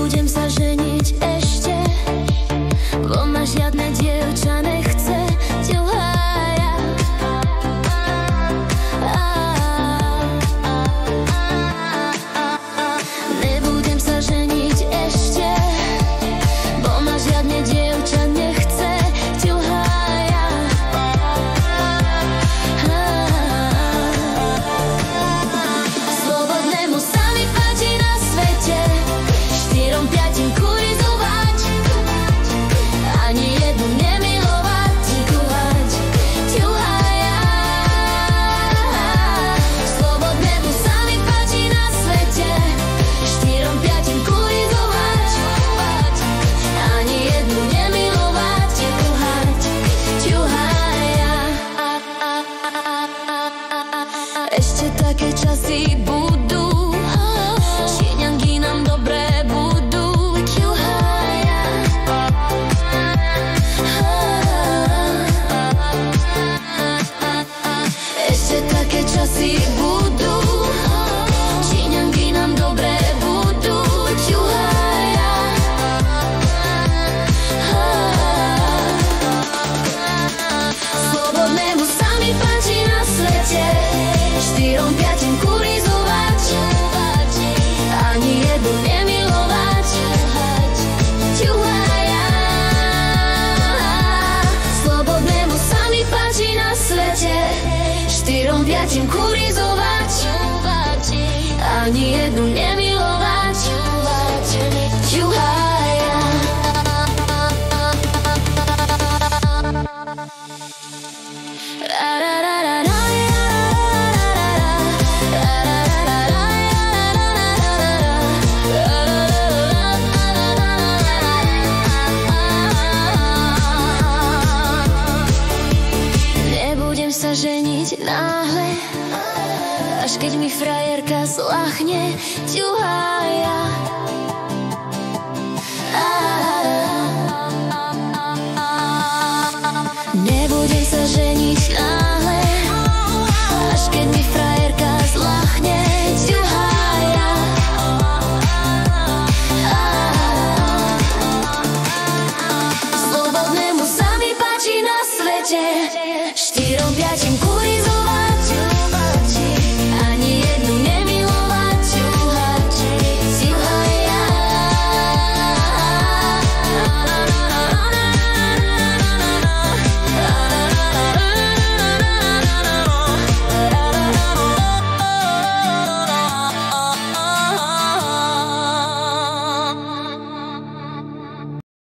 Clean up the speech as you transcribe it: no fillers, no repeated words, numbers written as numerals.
Nebudem sa ženiť ešte, bo ma žiadne dievča nechce. Ťuhája. Nebudem sa ženiť ešte, bo ma žiadne dievča nechce. Ťuhája. Slobodnému sa mi páči na svete, 4-5 kurizovať, ani jednu nemilovať. Ťuhať, ťuhája. Slobodnému sa mi páči na svete, 4-5 kurizovať, ani jednu nemilovať. Ťuhať, ťuhája. Ešte také časy budú, Číňanky nám dobré budú. Ťuhája. Ešte také časy budú, Číňanky nám dobré budú. Ťuhája. Slobodnému sa mi páči na svete, 4-5 kurizovať, ani jednu nemilovať. Ťuhája. Slobodnému sa mi páči na svete, 4-5 kurizovať, ani jednu nemilovať. Ťuhája. Nebudem sa ženiť náhle, až keď mi frajerka zlachne. Ťuhája.